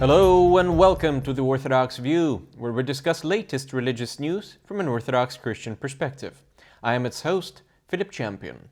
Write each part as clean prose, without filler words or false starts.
Hello and welcome to the Orthodox View, where we discuss latest religious news from an Orthodox Christian perspective. I am its host, Philip Champion.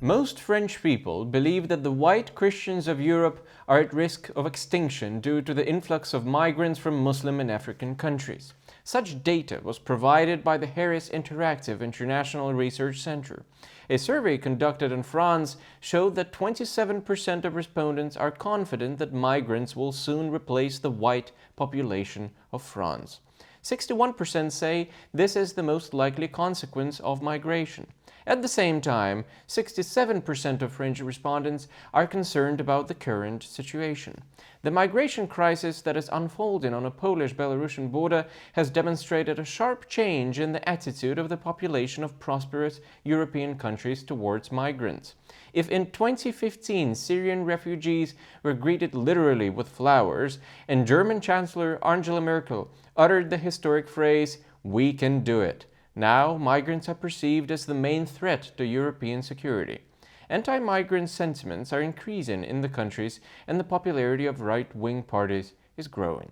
Most French people believe that the white Christians of Europe are at risk of extinction due to the influx of migrants from Muslim and African countries. Such data was provided by the Harris Interactive International Research Center. A survey conducted in France showed that 27% of respondents are confident that migrants will soon replace the white population of France. 61% say this is the most likely consequence of migration. At the same time, 67% of French respondents are concerned about the current situation. The migration crisis that is unfolding on a Polish-Belarusian border has demonstrated a sharp change in the attitude of the population of prosperous European countries towards migrants. If in 2015 Syrian refugees were greeted literally with flowers, and German Chancellor Angela Merkel uttered the historic phrase, "We can do it," now migrants are perceived as the main threat to European security. Anti-migrant sentiments are increasing in the countries, and the popularity of right-wing parties is growing.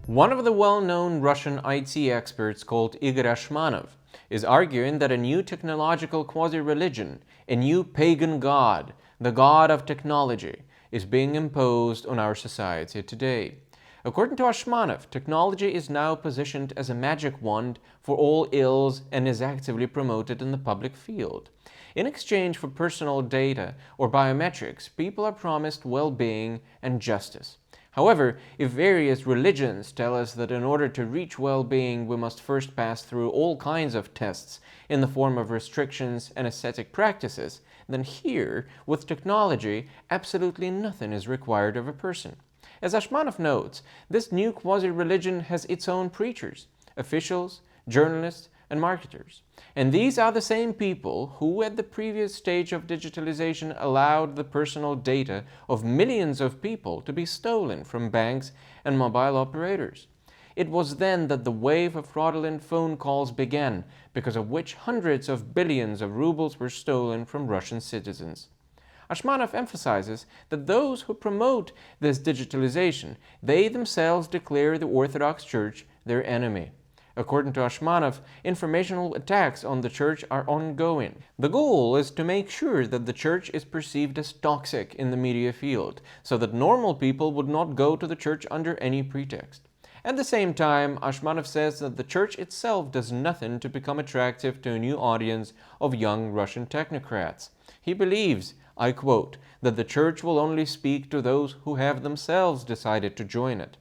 One of the well-known Russian IT experts called Igor Ashmanov is arguing that a new technological quasi-religion, a new pagan god, the god of technology, is being imposed on our society today. According to Ashmanov, technology is now positioned as a magic wand for all ills and is actively promoted in the public field. In exchange for personal data or biometrics, people are promised well-being and justice. However, if various religions tell us that in order to reach well-being we must first pass through all kinds of tests in the form of restrictions and ascetic practices, then here, with technology, absolutely nothing is required of a person. As Ashmanov notes, this new quasi-religion has its own preachers, officials, journalists, and marketers. And these are the same people who, at the previous stage of digitalization, allowed the personal data of millions of people to be stolen from banks and mobile operators. It was then that the wave of fraudulent phone calls began, because of which hundreds of billions of rubles were stolen from Russian citizens. Ashmanov emphasizes that those who promote this digitalization, they themselves declare the Orthodox Church their enemy. According to Ashmanov, informational attacks on the Church are ongoing. The goal is to make sure that the Church is perceived as toxic in the media field, so that normal people would not go to the Church under any pretext. At the same time, Ashmanov says that the Church itself does nothing to become attractive to a new audience of young Russian technocrats. He believes, I quote, that the Church will only speak to those who have themselves decided to join it.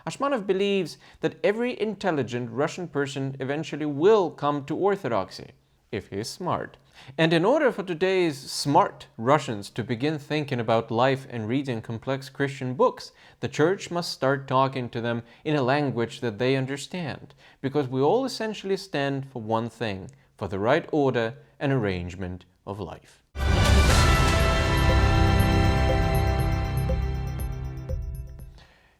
Ashmanov believes that every intelligent Russian person eventually will come to Orthodoxy, if he is smart. And in order for today's smart Russians to begin thinking about life and reading complex Christian books, the Church must start talking to them in a language that they understand, because we all essentially stand for one thing, for the right order and arrangement of life.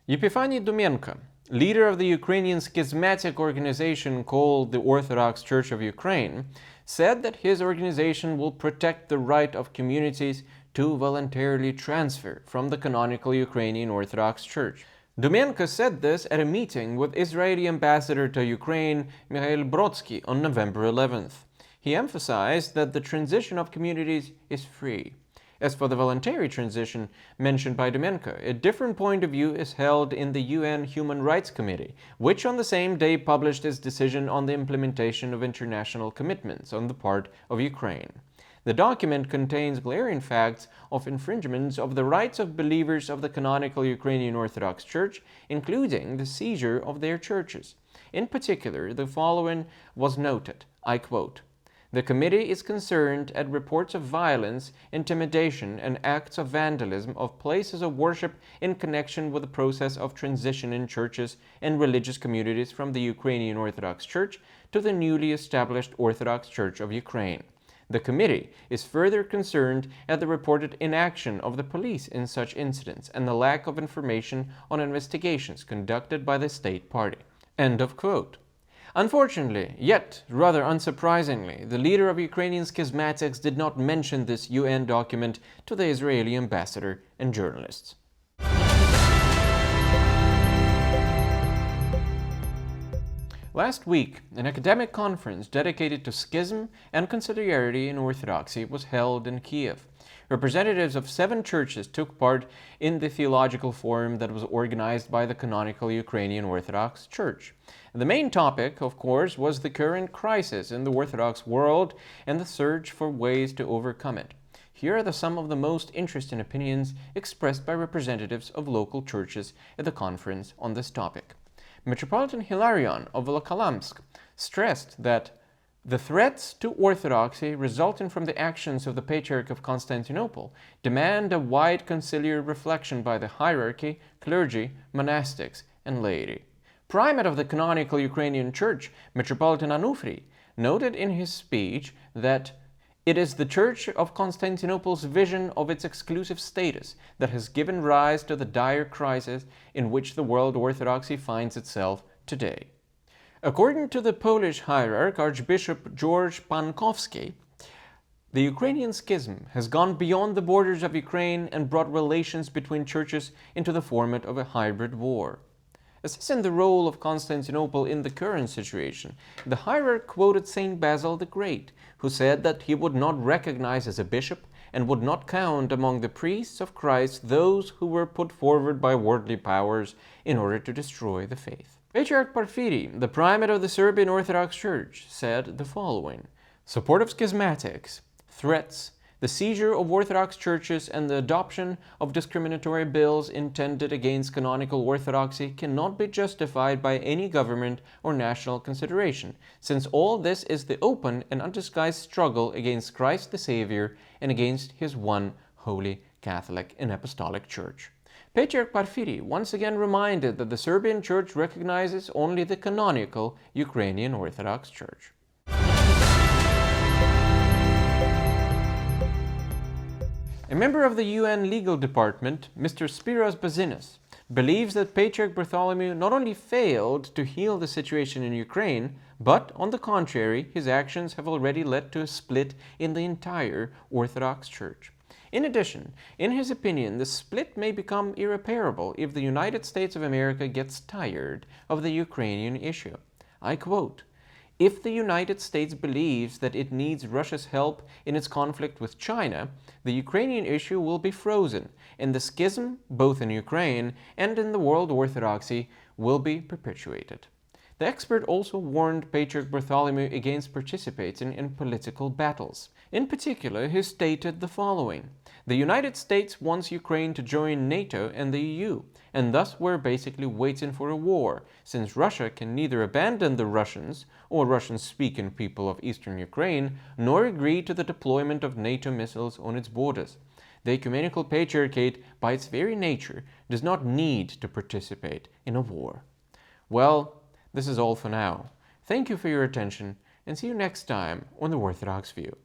Epifany Dumenko, leader of the Ukrainian schismatic organization called the Orthodox Church of Ukraine, said that his organization will protect the right of communities to voluntarily transfer from the canonical Ukrainian Orthodox Church. Dumenko said this at a meeting with Israeli ambassador to Ukraine, Mikhail Brodsky, on November 11th. He emphasized that the transition of communities is free. As for the voluntary transition mentioned by Dumenko, a different point of view is held in the UN Human Rights Committee, which on the same day published its decision on the implementation of international commitments on the part of Ukraine. The document contains glaring facts of infringements of the rights of believers of the canonical Ukrainian Orthodox Church, including the seizure of their churches. In particular, the following was noted, I quote, "The committee is concerned at reports of violence, intimidation, and acts of vandalism of places of worship in connection with the process of transition in churches and religious communities from the Ukrainian Orthodox Church to the newly established Orthodox Church of Ukraine. The committee is further concerned at the reported inaction of the police in such incidents and the lack of information on investigations conducted by the state party." End of quote. Unfortunately, yet rather unsurprisingly, the leader of Ukrainian Schismatics did not mention this UN document to the Israeli ambassador and journalists. Last week, an academic conference dedicated to schism and conciliarity in Orthodoxy was held in Kiev. Representatives of 7 churches took part in the theological forum that was organized by the canonical Ukrainian Orthodox Church. The main topic, of course, was the current crisis in the Orthodox world and the search for ways to overcome it. Here are some of the most interesting opinions expressed by representatives of local churches at the conference on this topic. Metropolitan Hilarion of Volokholamsk stressed that the threats to orthodoxy resulting from the actions of the Patriarch of Constantinople demand a wide conciliar reflection by the hierarchy, clergy, monastics, and laity. Primate of the canonical Ukrainian Church, Metropolitan Anufriy, noted in his speech that it is the Church of Constantinople's vision of its exclusive status that has given rise to the dire crisis in which the world orthodoxy finds itself today. According to the Polish hierarch Archbishop George Pankowski, the Ukrainian schism has gone beyond the borders of Ukraine and brought relations between churches into the format of a hybrid war. Assessing the role of Constantinople in the current situation, the hierarch quoted Saint Basil the Great, who said that he would not recognize as a bishop and would not count among the priests of Christ those who were put forward by worldly powers in order to destroy the faith. Patriarch Porphyry, the primate of the Serbian Orthodox Church, said the following: "Support of schismatics, threats, the seizure of Orthodox churches and the adoption of discriminatory bills intended against canonical orthodoxy cannot be justified by any government or national consideration, since all this is the open and undisguised struggle against Christ the Savior and against his one holy Catholic and Apostolic Church." Patriarch Porphyry once again reminded that the Serbian Church recognizes only the canonical Ukrainian Orthodox Church. A member of the UN legal department, Mr. Spiros Bazinas, believes that Patriarch Bartholomew not only failed to heal the situation in Ukraine, but, on the contrary, his actions have already led to a split in the entire Orthodox Church. In addition, in his opinion, the split may become irreparable if the United States of America gets tired of the Ukrainian issue. I quote, "If the United States believes that it needs Russia's help in its conflict with China, the Ukrainian issue will be frozen, and the schism, both in Ukraine and in the world orthodoxy, will be perpetuated." The expert also warned Patriarch Bartholomew against participating in political battles. In particular, he stated the following: "The United States wants Ukraine to join NATO and the EU, and thus we're basically waiting for a war, since Russia can neither abandon the Russians or Russian-speaking people of eastern Ukraine, nor agree to the deployment of NATO missiles on its borders. The Ecumenical Patriarchate, by its very nature, does not need to participate in a war." Well, this is all for now. Thank you for your attention, and see you next time on The Orthodox View.